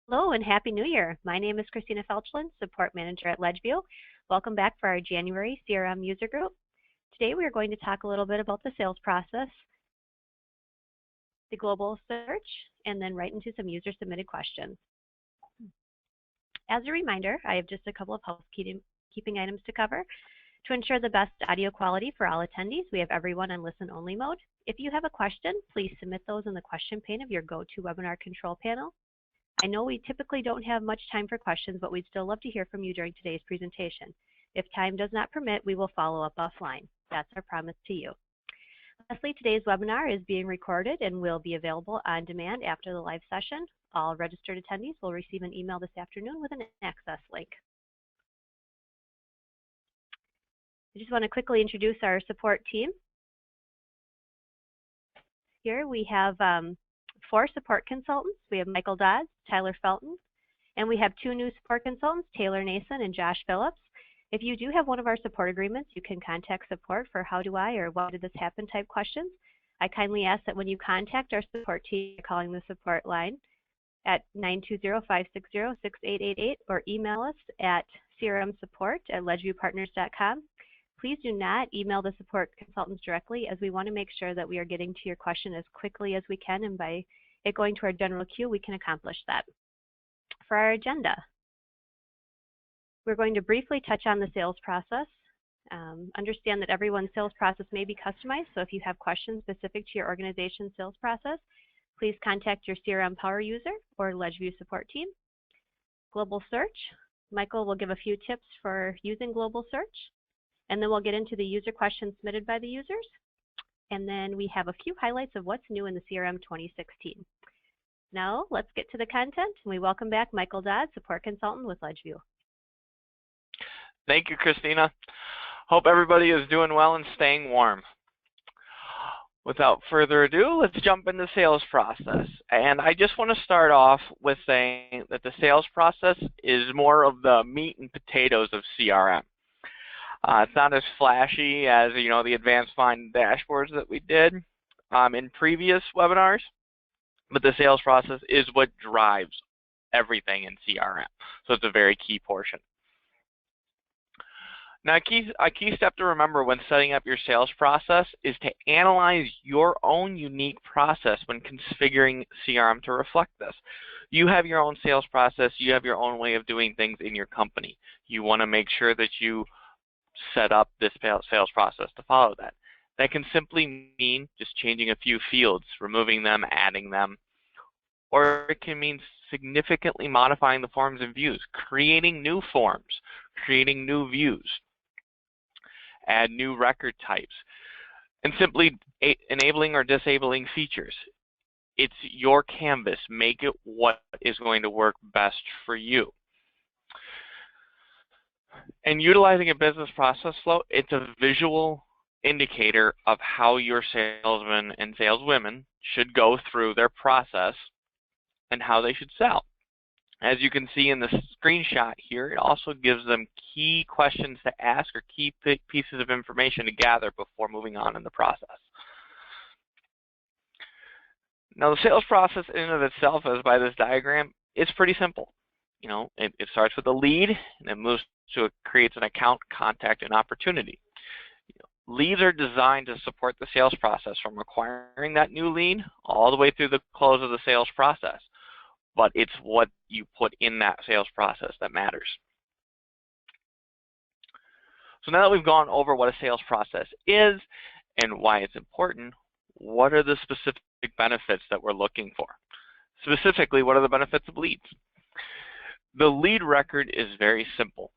Hello and Happy New Year. My name is Christina Felchlin, Support Manager at Ledgeview. Welcome back for our January CRM User Group. Today we are going to talk a little bit about the sales process, the global search, and then right into some user-submitted questions. As a reminder, I have just a couple of housekeeping items to cover. To ensure the best audio quality for all attendees, we have everyone on listen-only mode. If you have a question, please submit those in the question pane of your GoToWebinar control panel. I know we typically don't have much time for questions, but we'd still love to hear from you during today's presentation. If time does not permit, we will follow up offline. That's our promise to you. Lastly, today's webinar is being recorded and will be available on demand after the live session. All registered attendees will receive an email this afternoon with an access link. I just want to quickly introduce our support team. Here we have 4 support consultants. We have Michael Dodds, Tyler Felton, and we have 2 new support consultants, Taylor Nason and Josh Phillips. If you do have one of our support agreements, you can contact support for how do I or why did this happen type questions. I kindly ask that when you contact our support team, you're calling the support line at 920-560-6888 or email us at crmsupport@ledgeviewpartners.com. Please do not email the support consultants directly, as we want to make sure that we are getting to your question as quickly as we can, and by it going to our general queue, we can accomplish that. For our agenda, we're going to briefly touch on the sales process. Understand that everyone's sales process may be customized, so if you have questions specific to your organization's sales process, please contact your CRM Power user or Ledgeview support team. Global search, Michael will give a few tips for using global search, and then we'll get into the user questions submitted by the users. And then we have a few highlights of what's new in the CRM 2016. Now let's get to the content, and we welcome back Michael Dodd, Support Consultant with Ledgeview. Thank you, Christina. Hope everybody is doing well and staying warm. Without further ado, let's jump into the sales process. And I just want to start off with saying that the sales process is more of the meat and potatoes of CRM. It's not as flashy as, the advanced find dashboards that we did in previous webinars, but the sales process is what drives everything in CRM. So it's a very key portion. Now, a key step to remember when setting up your sales process is to analyze your own unique process when configuring CRM to reflect this. You have your own sales process. You have your own way of doing things in your company. You want to make sure that you set up this sales process to follow that. That can simply mean just changing a few fields, removing them, adding them, or it can mean significantly modifying the forms and views, creating new forms, creating new views, add new record types, and simply enabling or disabling features. It's your canvas. Make it what is going to work best for you. And utilizing a business process flow, it's a visual indicator of how your salesmen and saleswomen should go through their process and how they should sell. As you can see in the screenshot here, it also gives them key questions to ask or key pieces of information to gather before moving on in the process. Now, the sales process in and of itself, as by this diagram, is pretty simple. It starts with a lead, and it moves to it creates an account, contact, and opportunity. Leads are designed to support the sales process from acquiring that new lead all the way through the close of the sales process. But it's what you put in that sales process that matters. So now that we've gone over what a sales process is and why it's important, what are the specific benefits that we're looking for? Specifically, what are the benefits of leads? The lead record is very simple.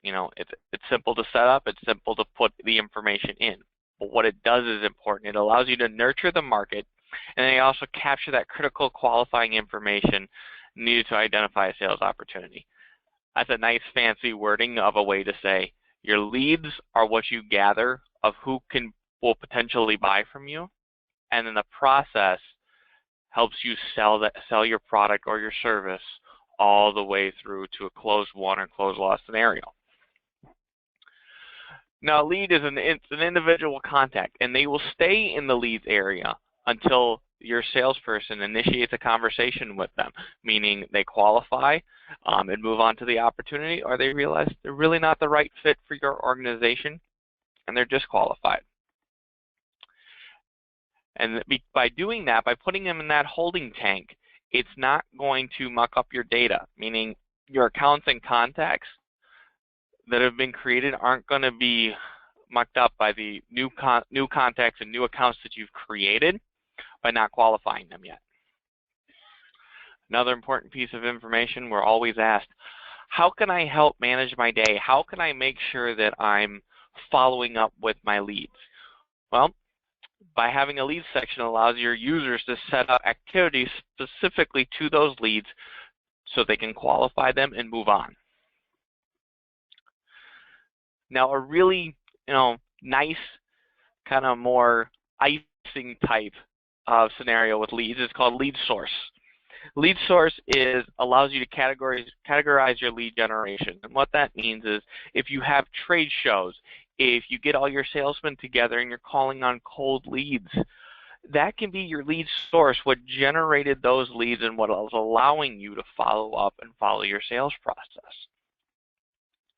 It's simple to set up. It's simple to put the information in. But what it does is important. It allows you to nurture the market, and they also capture that critical qualifying information needed to identify a sales opportunity. That's a nice fancy wording of a way to say your leads are what you gather of who will potentially buy from you, and then the process helps you sell your product or your service all the way through to a closed won or closed loss scenario. Now, a lead is an individual contact, and they will stay in the leads area until your salesperson initiates a conversation with them, meaning they qualify and move on to the opportunity, or they realize they're really not the right fit for your organization and they're disqualified. And by doing that, by putting them in that holding tank, it's not going to muck up your data, meaning your accounts and contacts that have been created aren't going to be mucked up by the new contacts and new accounts that you've created by not qualifying them yet. Another important piece of information, we're always asked, how can I help manage my day? How can I make sure that I'm following up with my leads? Well, by having a leads section allows your users to set up activities specifically to those leads so they can qualify them and move on. Now, a really nice kind of more icing type of scenario with leads is called lead source. Lead source allows you to categorize your lead generation. And what that means is if you have trade shows, if you get all your salesmen together and you're calling on cold leads, that can be your lead source, what generated those leads and what is allowing you to follow up and follow your sales process.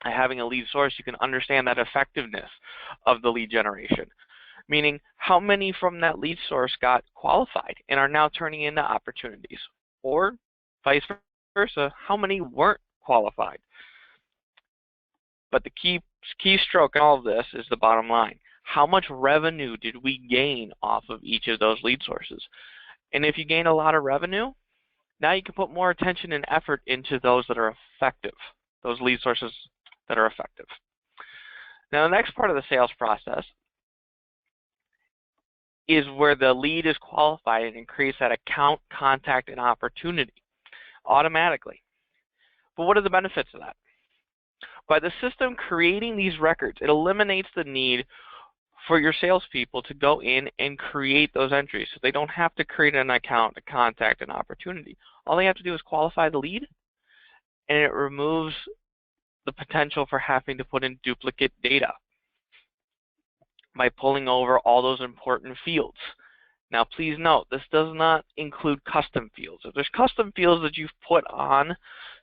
By having a lead source, you can understand that effectiveness of the lead generation, meaning how many from that lead source got qualified and are now turning into opportunities, or vice versa, how many weren't qualified. But the key stroke in all of this is the bottom line. How much revenue did we gain off of each of those lead sources? And if you gain a lot of revenue, now you can put more attention and effort into those that are effective, those lead sources that are effective. Now, the next part of the sales process is where the lead is qualified and it creates that account, contact, and opportunity automatically. But what are the benefits of that? By the system creating these records, it eliminates the need for your salespeople to go in and create those entries. So they don't have to create an account, a contact, an opportunity. All they have to do is qualify the lead, and it removes the potential for having to put in duplicate data by pulling over all those important fields. Now, please note, this does not include custom fields. If there's custom fields that you've put on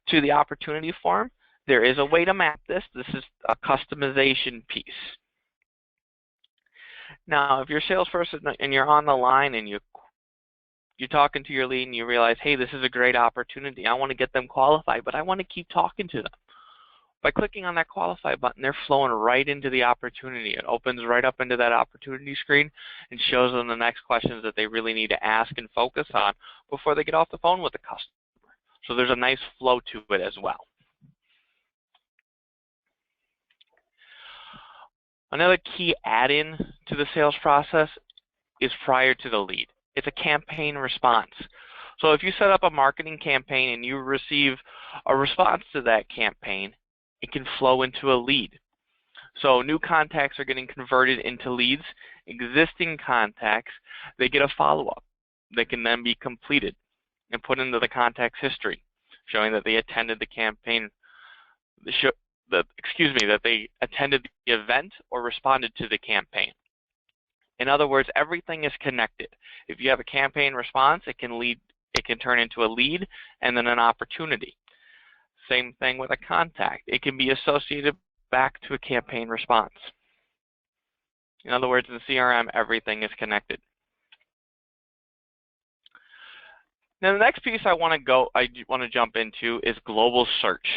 to the opportunity form, there is a way to map this. This is a customization piece. Now, if you're a salesperson and you're on the line and you're talking to your lead and you realize, hey, this is a great opportunity. I want to get them qualified, but I want to keep talking to them. By clicking on that qualify button, they're flowing right into the opportunity. It opens right up into that opportunity screen and shows them the next questions that they really need to ask and focus on before they get off the phone with the customer. So there's a nice flow to it as well. Another key add-in to the sales process is prior to the lead. It's a campaign response. So if you set up a marketing campaign and you receive a response to that campaign, it can flow into a lead. So new contacts are getting converted into leads. Existing contacts, they get a follow-up that can then be completed and put into the contact's history, showing that they attended the campaign, that they attended the event or responded to the campaign. In other words, everything is connected. If you have a campaign response, it can turn into a lead and then an opportunity. Same thing with a contact. It can be associated back to a campaign response. In other words, in CRM, everything is connected. Now, the next piece I want to jump into is global search.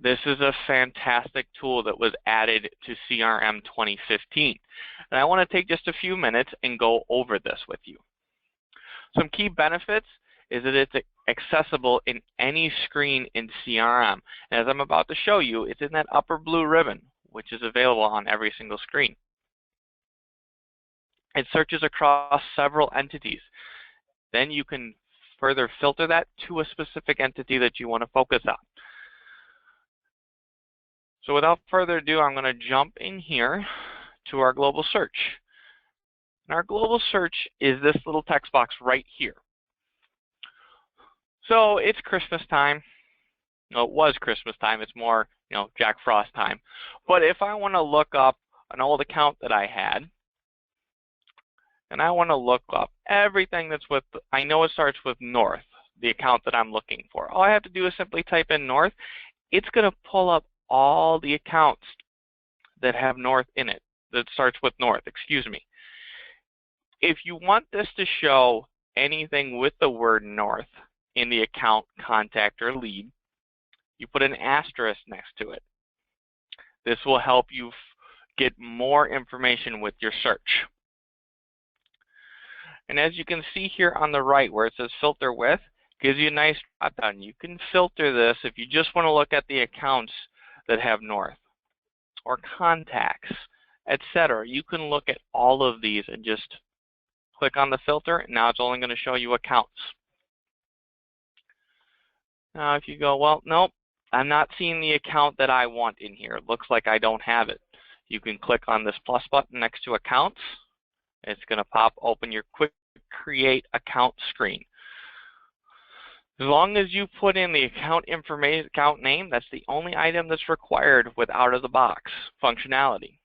This is a fantastic tool that was added to CRM 2015. And I want to take just a few minutes and go over this with you. Some key benefits is that it's accessible in any screen in CRM. And as I'm about to show you, it's in that upper blue ribbon, which is available on every single screen. It searches across several entities. Then you can further filter that to a specific entity that you want to focus on. So without further ado, I'm going to jump in here to our global search. And our global search is this little text box right here. So it's Christmas time. No, it was Christmas time. It's more, Jack Frost time. But if I want to look up an old account that I had, and I want to look up everything that's with, I know it starts with North, the account that I'm looking for. All I have to do is simply type in North. It's going to pull up all the accounts that have North in it, that starts with North, excuse me. If you want this to show anything with the word North in the account, contact, or lead, you put an asterisk next to it. This will help you get more information with your search. And as you can see here on the right where it says filter with, gives you a nice drop down. You can filter this if you just want to look at the accounts that have North or contacts, etc. You can look at all of these and just click on the filter, and now it's only going to show you accounts. Now if you go, well, nope, I'm not seeing the account that I want in here. It looks like I don't have it. You can click on this plus button next to accounts. It's going to pop open your quick create account screen. As long as you put in the account information, account name, that's the only item that's required with out-of-the-box functionality.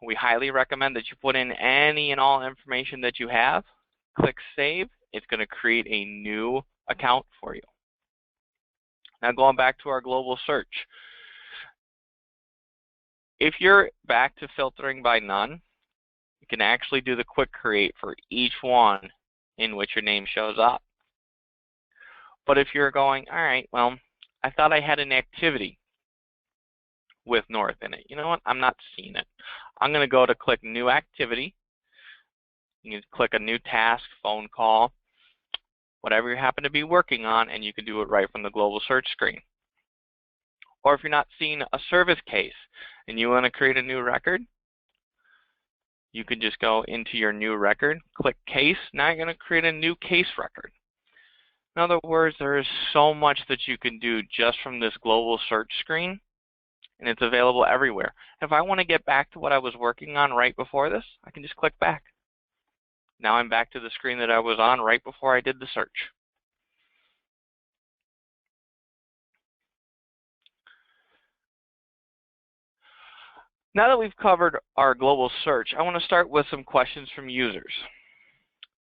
We highly recommend that you put in any and all information that you have. Click Save. It's going to create a new account for you. Now going back to our global search. If you're back to filtering by none, you can actually do the quick create for each one in which your name shows up. But if you're going, all right, well, I thought I had an activity with North in it. You know what? I'm not seeing it. I'm going to go to click New Activity. You can click a new task, phone call, whatever you happen to be working on, and you can do it right from the global search screen. Or if you're not seeing a service case and you want to create a new record, you can just go into your new record, click Case. Now you're going to create a new case record. In other words, there is so much that you can do just from this global search screen, and it's available everywhere. If I want to get back to what I was working on right before this, I can just click back. Now I'm back to the screen that I was on right before I did the search. Now that we've covered our global search, I want to start with some questions from users.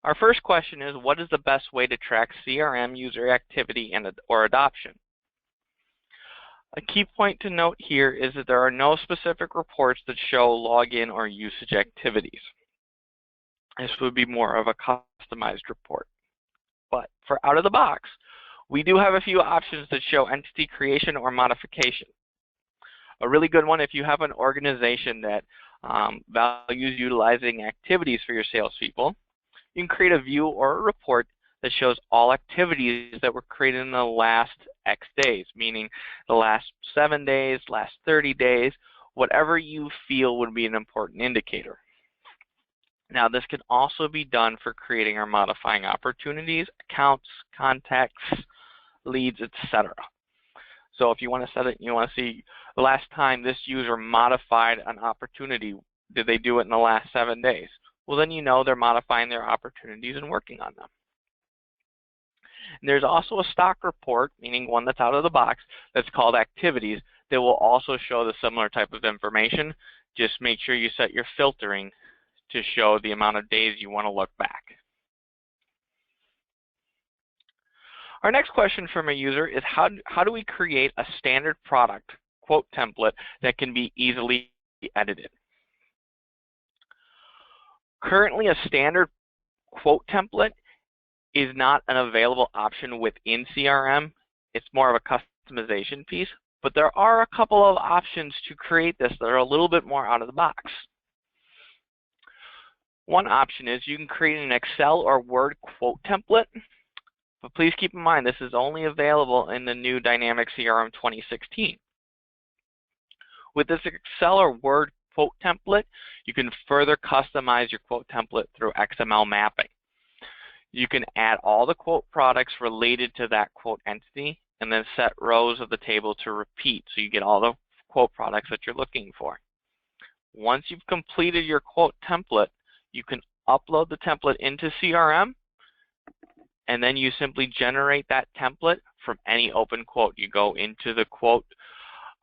Our first question is, what is the best way to track CRM user activity or adoption? A key point to note here is that there are no specific reports that show login or usage activities. This would be more of a customized report. But for out of the box, we do have a few options that show entity creation or modification. A really good one if you have an organization that values utilizing activities for your salespeople, you can create a view or a report that shows all activities that were created in the last X days, meaning the last 7 days, last 30 days, whatever you feel would be an important indicator. Now, this can also be done for creating or modifying opportunities, accounts, contacts, leads, etc. So if you want to set it, you want to see the last time this user modified an opportunity, did they do it in the last 7 days? Well, then you know they're modifying their opportunities and working on them. And there's also a stock report, meaning one that's out of the box, that's called activities, that will also show the similar type of information. Just make sure you set your filtering to show the amount of days you want to look back. Our next question from a user is how do we create a standard product quote template that can be easily edited? Currently, a standard quote template is not an available option within CRM. It's more of a customization piece, but there are a couple of options to create this that are a little bit more out of the box. One option is you can create an Excel or Word quote template, but please keep in mind this is only available in the new Dynamic CRM 2016. With this Excel or Word quote template, you can further customize your quote template through XML mapping. You can add all the quote products related to that quote entity and then set rows of the table to repeat so you get all the quote products that you're looking for. Once you've completed your quote template, you can upload the template into CRM, and then you simply generate that template from any open quote. You go into the quote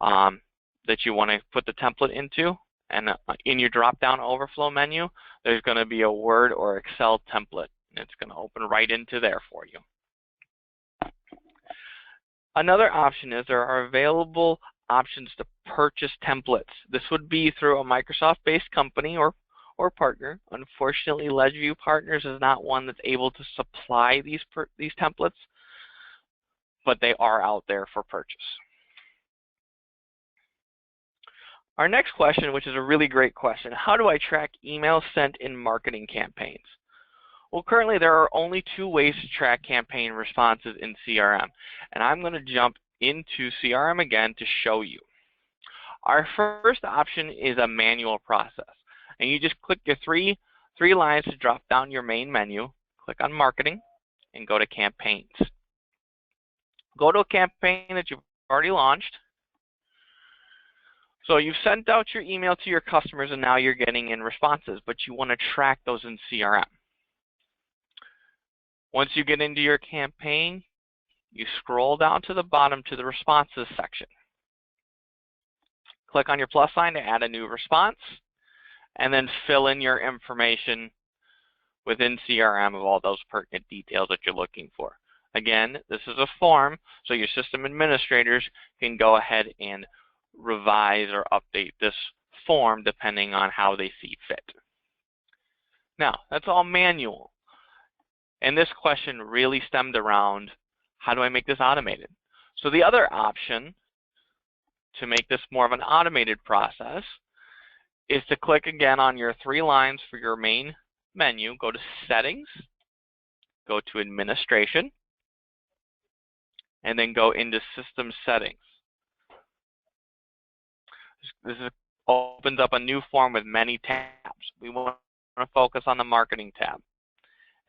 that you want to put the template into, And in your drop-down overflow menu, there's going to be a Word or Excel template. And it's going to open right into there for you. Another option is there are available options to purchase templates. This would be through a Microsoft-based company or partner. Unfortunately, Ledgeview Partners is not one that's able to supply these templates, but they are out there for purchase. Our next question, which is a really great question, how do I track emails sent in marketing campaigns? Well, currently there are only 2 ways to track campaign responses in CRM, and I'm going to jump into CRM again to show you. Our first option is a manual process, and you just click your three lines to drop down your main menu, click on Marketing, and go to Campaigns. Go to a campaign that you've already launched. So you've sent out your email to your customers, and now you're getting in responses, but you want to track those in CRM. Once you get into your campaign, you scroll down to the bottom to the responses section. Click on your plus sign to add a new response, and then fill in your information within CRM of all those pertinent details that you're looking for. Again, this is a form, so your system administrators can go ahead and revise or update this form depending on how they see fit. Now, that's all manual. And this question really stemmed around, how do I make this automated? So the other option to make this more of an automated process is to click again on your 3 lines for your main menu, go to Settings, go to Administration, and then go into System Settings. This opens up a new form with many tabs. We want to focus on the Marketing tab.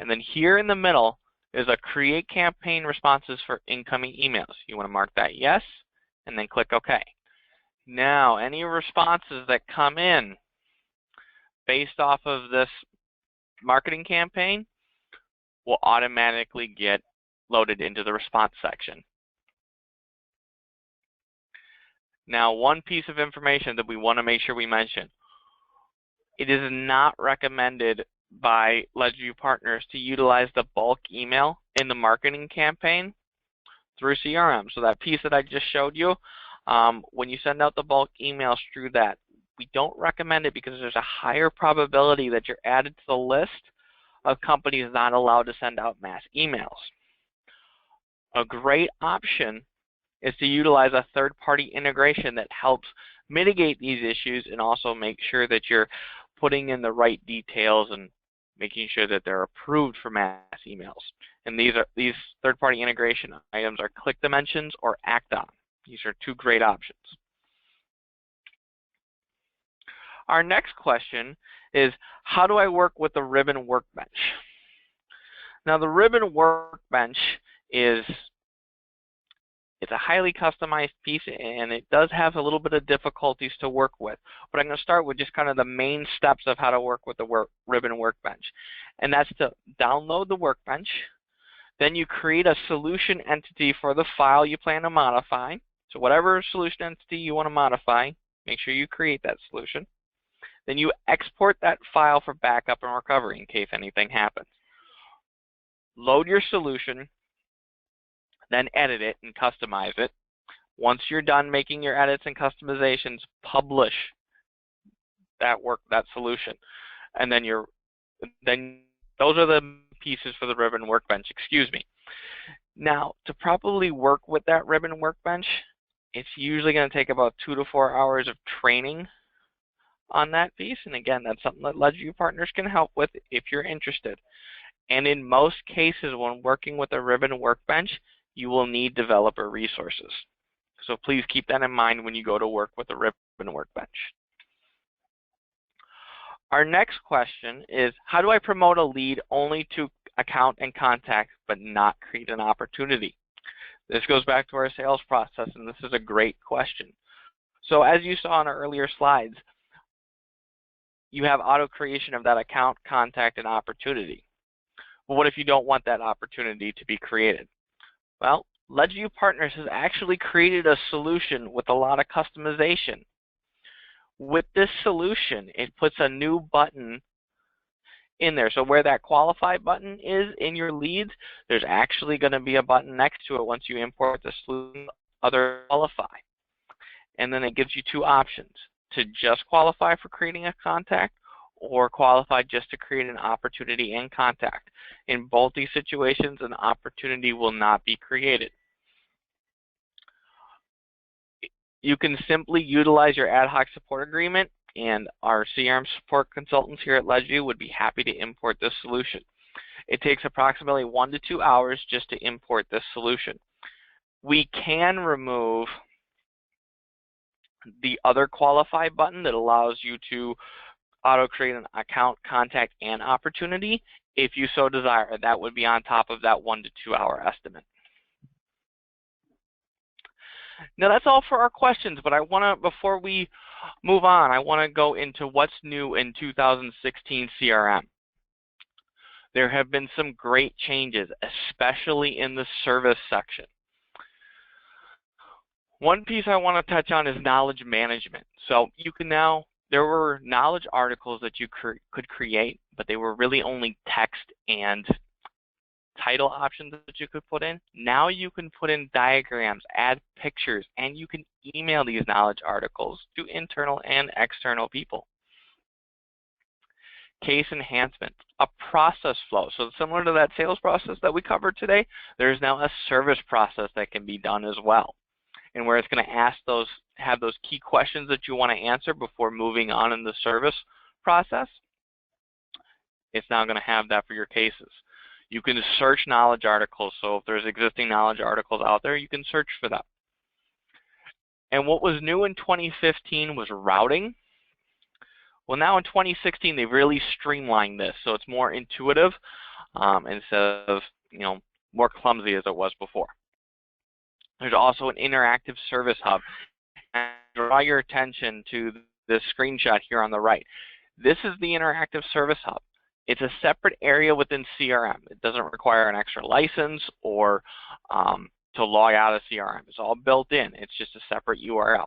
And then here in the middle is a Create Campaign Responses for Incoming Emails. You want to mark that Yes, and then click OK. Now, any responses that come in based off of this marketing campaign will automatically get loaded into the response section. Now, one piece of information that we want to make sure we mention. It is not recommended by Ledgeview Partners to utilize the bulk email in the marketing campaign through CRM. So that piece that I just showed you, when you send out the bulk emails through that, we don't recommend it because there's a higher probability that you're added to the list of companies not allowed to send out mass emails. A great option is to utilize a third-party integration that helps mitigate these issues and also make sure that you're putting in the right details and making sure that they're approved for mass emails. And these third-party integration items are Click Dimensions or Act-On. These are 2 great options. Our next question is, how do I work with the Ribbon Workbench? Now, the Ribbon Workbench it's a highly customized piece, and it does have a little bit of difficulties to work with. But I'm going to start with just kind of the main steps of how to work with the Ribbon Workbench. And that's to download the Workbench. Then you create a solution entity for the file you plan to modify. So whatever solution entity you want to modify, make sure you create that solution. Then you export that file for backup and recovery in case anything happens. Load your solution, then edit it and customize it. Once you're done making your edits and customizations, publish that solution. And then those are the pieces for the Ribbon Workbench, excuse me. Now, to properly work with that Ribbon Workbench, it's usually going to take about 2 to 4 hours of training on that piece. And again, that's something that Ledgeview Partners can help with if you're interested. And in most cases, when working with a Ribbon Workbench, you will need developer resources. So please keep that in mind when you go to work with a Ribbon Workbench. Our next question is, how do I promote a lead only to account and contact but not create an opportunity? This goes back to our sales process, and this is a great question. So as you saw in our earlier slides, you have auto creation of that account, contact, and opportunity. But what if you don't want that opportunity to be created? Well, Ledgeview Partners has actually created a solution with a lot of customization With this solution, it puts a new button in there. So where that qualify button is in your leads, there's actually going to be a button next to it once you import the solution, other qualify. And then it gives you two options: to just qualify for creating a contact, or qualify just to create an opportunity and contact. In both these situations, an opportunity will not be created. You can simply utilize your ad hoc support agreement, and our CRM support consultants here at Ledgeview would be happy to import this solution. It takes approximately 1 to 2 hours just to import this solution. We can remove the other qualify button that allows you to auto-create an account, contact, and opportunity if you so desire. That would be on top of that 1 to 2 hour estimate. Now that's all for our questions, but I want to, before we move on, I want to go into what's new in 2016 CRM. There have been some great changes, especially in the service section. One piece I want to touch on is knowledge management. So you can now, there were knowledge articles that you could create, but they were really only text and title options that you could put in. Now you can put in diagrams, add pictures, and you can email these knowledge articles to internal and external people. Case enhancement, a process flow. So similar to that sales process that we covered today, there's now a service process that can be done as well, and where it's going to ask those, have those key questions that you want to answer before moving on in the service process. It's now going to have that for your cases. You can search knowledge articles, so if there's existing knowledge articles out there, you can search for them. And what was new in 2015 was routing. Well, now in 2016, they've really streamlined this, so it's more intuitive instead of, more clumsy as it was before. There's also an interactive service hub. And draw your attention to this screenshot here on the right. This is the interactive service hub. It's a separate area within CRM. It doesn't require an extra license or to log out of CRM. It's all built in. It's just a separate URL.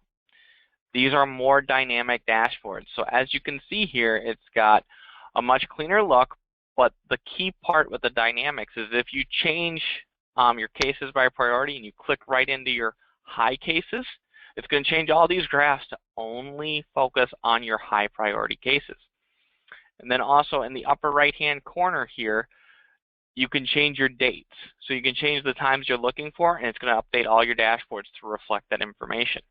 These are more dynamic dashboards. So as you can see here, it's got a much cleaner look, but the key part with the dynamics is if you change your cases by priority and you click right into your high cases, it's going to change all these graphs to only focus on your high priority cases. And then also in the upper right-hand corner here, you can change your dates. So you can change the times you're looking for, and it's going to update all your dashboards to reflect that information.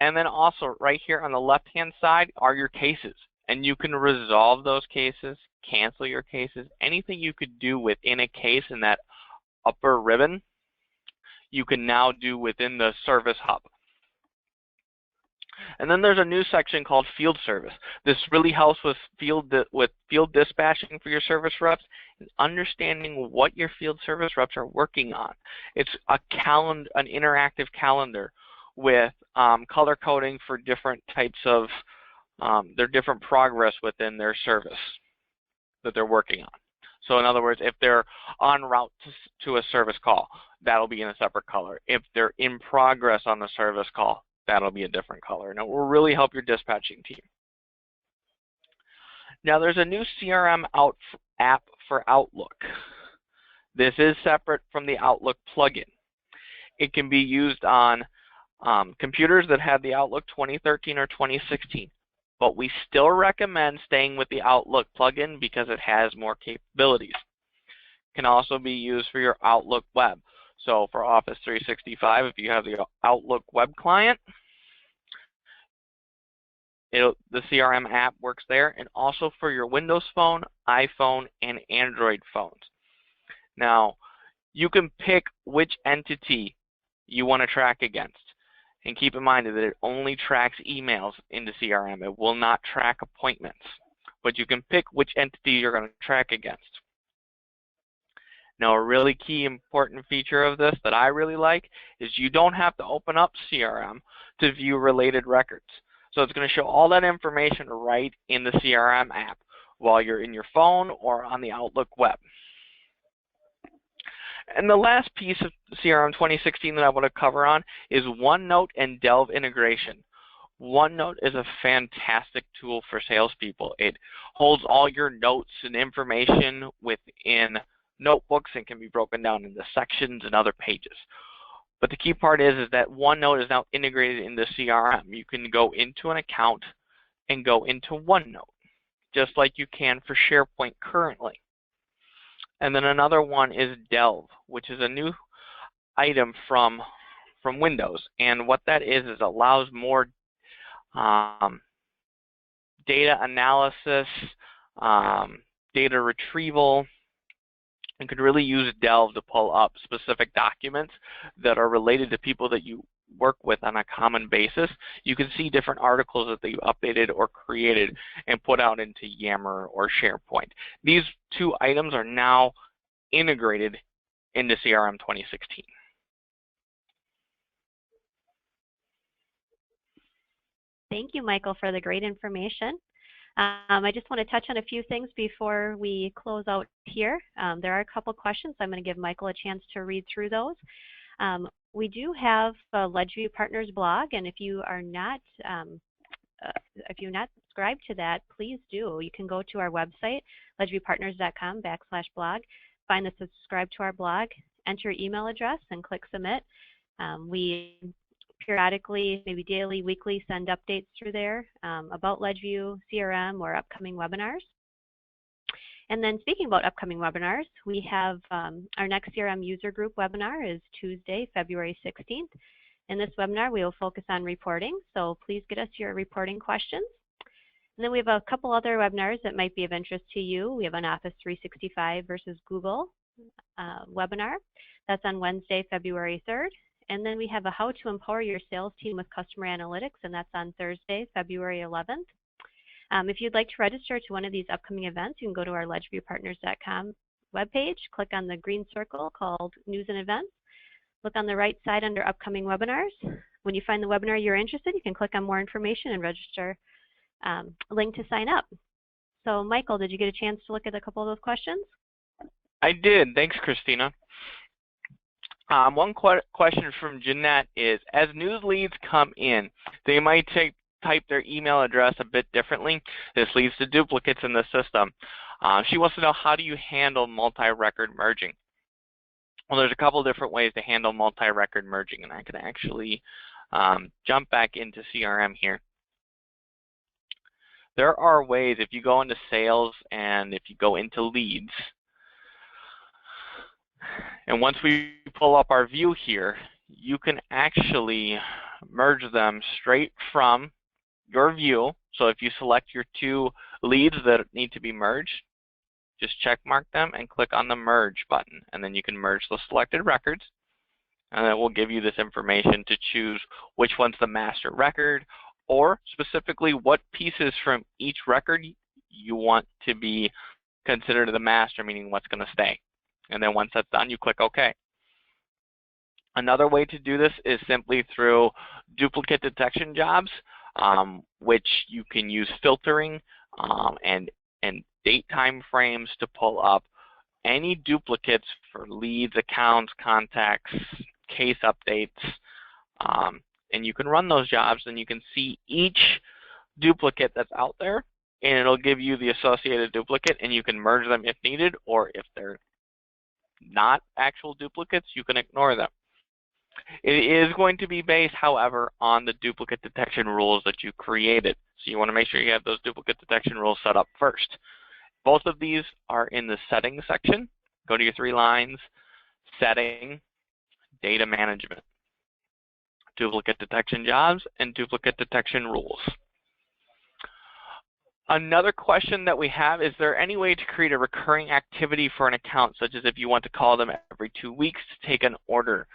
And then also right here on the left-hand side are your cases. And you can resolve those cases, cancel your cases, anything you could do within a case in that upper ribbon, you can now do within the service hub. And then there's a new section called field service. This really helps with field dispatching for your service reps and understanding what your field service reps are working on. It's an interactive calendar with color coding for different types of their different progress within their service that they're working on. So in other words, if they're en route to a service call, that'll be in a separate color. If they're in progress on the service call, that'll be a different color. And it will really help your dispatching team. Now there's a new CRM app for Outlook. This is separate from the Outlook plugin. It can be used on computers that have the Outlook 2013 or 2016. But we still recommend staying with the Outlook plugin because it has more capabilities. It can also be used for your Outlook web. So for Office 365, if you have the Outlook web client, the CRM app works there, and also for your Windows Phone, iPhone, and Android phones. Now, you can pick which entity you want to track against. And keep in mind that it only tracks emails into CRM. It will not track appointments. But you can pick which entity you're going to track against. Now, a really key important feature of this that I really like is you don't have to open up CRM to view related records. So it's going to show all that information right in the CRM app while you're in your phone or on the Outlook web. And the last piece of CRM 2016 that I want to cover on is OneNote and Delve integration. OneNote is a fantastic tool for salespeople. It holds all your notes and information within notebooks and can be broken down into sections and other pages. But the key part is that OneNote is now integrated into CRM. You can go into an account and go into OneNote, just like you can for SharePoint currently. And then another one is Delve, which is a new item from Windows. And what that is allows more data analysis, data retrieval, and could really use Delve to pull up specific documents that are related to people that you work with on a common basis. You can see different articles that they've updated or created and put out into Yammer or SharePoint. These two items are now integrated into CRM 2016. Thank you, Michael, for the great information. I just want to touch on a few things before we close out here. There are a couple questions. I'm going to give Michael a chance to read through those. We do have a Ledgeview Partners blog, and if you are not subscribed to that, please do. You can go to our website, ledgeviewpartners.com/blog, find the subscribe to our blog, enter your email address, and click submit. We periodically, maybe daily, weekly, send updates through there about Ledgeview, CRM, or upcoming webinars. And then speaking about upcoming webinars, we have our next CRM user group webinar is Tuesday, February 16th. In this webinar, we will focus on reporting, so please get us your reporting questions. And then we have a couple other webinars that might be of interest to you. We have an Office 365 versus Google webinar. That's on Wednesday, February 3rd. And then we have a How to Empower Your Sales Team with Customer Analytics, and that's on Thursday, February 11th. If you'd like to register to one of these upcoming events, you can go to our ledgeviewpartners.com webpage, click on the green circle called News and Events, look on the right side under Upcoming Webinars. When you find the webinar you're interested, you can click on More Information and register, link to sign up. So Michael, did you get a chance to look at a couple of those questions? I did. Thanks, Christina. One question from Jeanette is, as news leads come in, they might type their email address a bit differently. This leads to duplicates in the system. She wants to know, how do you handle multi-record merging? Well, there's a couple different ways to handle multi-record merging, and I can actually jump back into CRM here. There are ways, if you go into sales and if you go into leads, and once we pull up our view here, you can actually merge them straight from your view. So if you select your two leads that need to be merged, just check mark them and click on the merge button, and then you can merge the selected records, and it will give you this information to choose which one's the master record, or specifically what pieces from each record you want to be considered the master, meaning what's going to stay. And then once that's done, you click OK. Another way to do this is simply through duplicate detection jobs, which you can use filtering and date time frames to pull up any duplicates for leads, accounts, contacts, case updates, and you can run those jobs, and you can see each duplicate that's out there, and it'll give you the associated duplicate, and you can merge them if needed, or if they're not actual duplicates, you can ignore them. It is going to be based, however, on the duplicate detection rules that you created. So you want to make sure you have those duplicate detection rules set up first. Both of these are in the settings section. Go to your three lines, setting, data management, duplicate detection jobs, and duplicate detection rules. Another question that we have, is there any way to create a recurring activity for an account, such as if you want to call them every 2 weeks to take an order?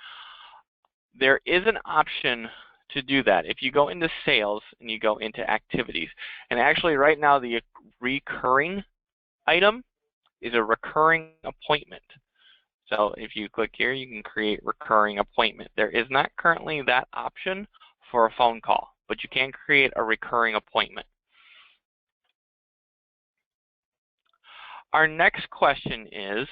There is an option to do that. If you go into sales and you go into activities, and actually right now the recurring item is a recurring appointment. So if you click here, you can create recurring appointment. There is not currently that option for a phone call, but you can create a recurring appointment. Our next question is,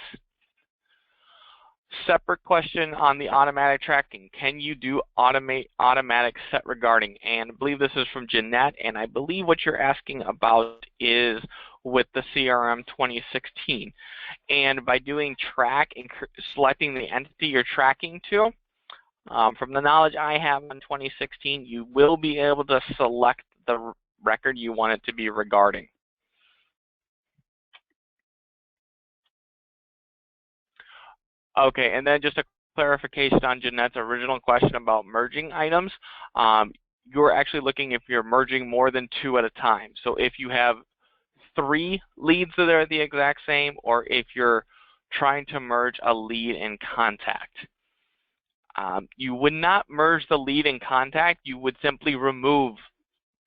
Separate question on the automatic tracking. Can you do automatic set regarding? And I believe this is from Jeanette, and I believe what you're asking about is with the CRM 2016. And by doing track and selecting the entity you're tracking to, from the knowledge I have on 2016, you will be able to select the record you want it to be regarding. Okay, and then just a clarification on Jeanette's original question about merging items. You're actually looking if you're merging more than 2 at a time. So if you have 3 leads that are the exact same, or if you're trying to merge a lead and contact. You would not merge the lead and contact. You would simply remove,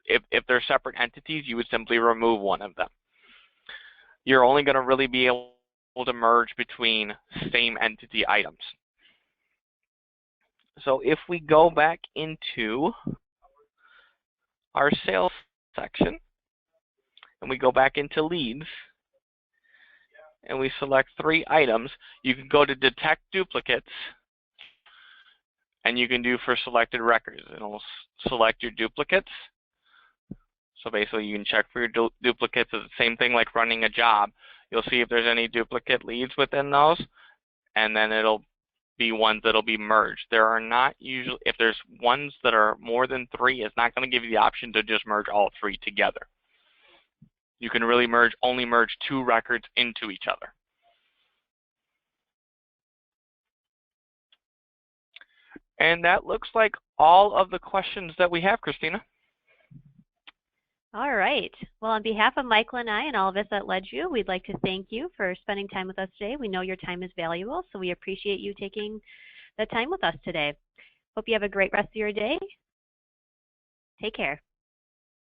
if they're separate entities, you would simply remove one of them. You're only going to really be able to merge between same entity items. So if we go back into our sales section and we go back into leads and we select 3 items, you can go to detect duplicates and you can do for selected records. It'll select your duplicates. So basically you can check for your duplicates. It's the same thing like running a job. You'll see if there's any duplicate leads within those, and then it'll be ones that'll be merged. There are not usually, if there's ones that are more than 3, it's not going to give you the option to just merge all 3 together. You can really only merge 2 records into each other. And that looks like all of the questions that we have, Christina. All right. Well, on behalf of Michael and I and all of us at Ledgeview, we'd like to thank you for spending time with us today. We know your time is valuable, so we appreciate you taking the time with us today. Hope you have a great rest of your day. Take care.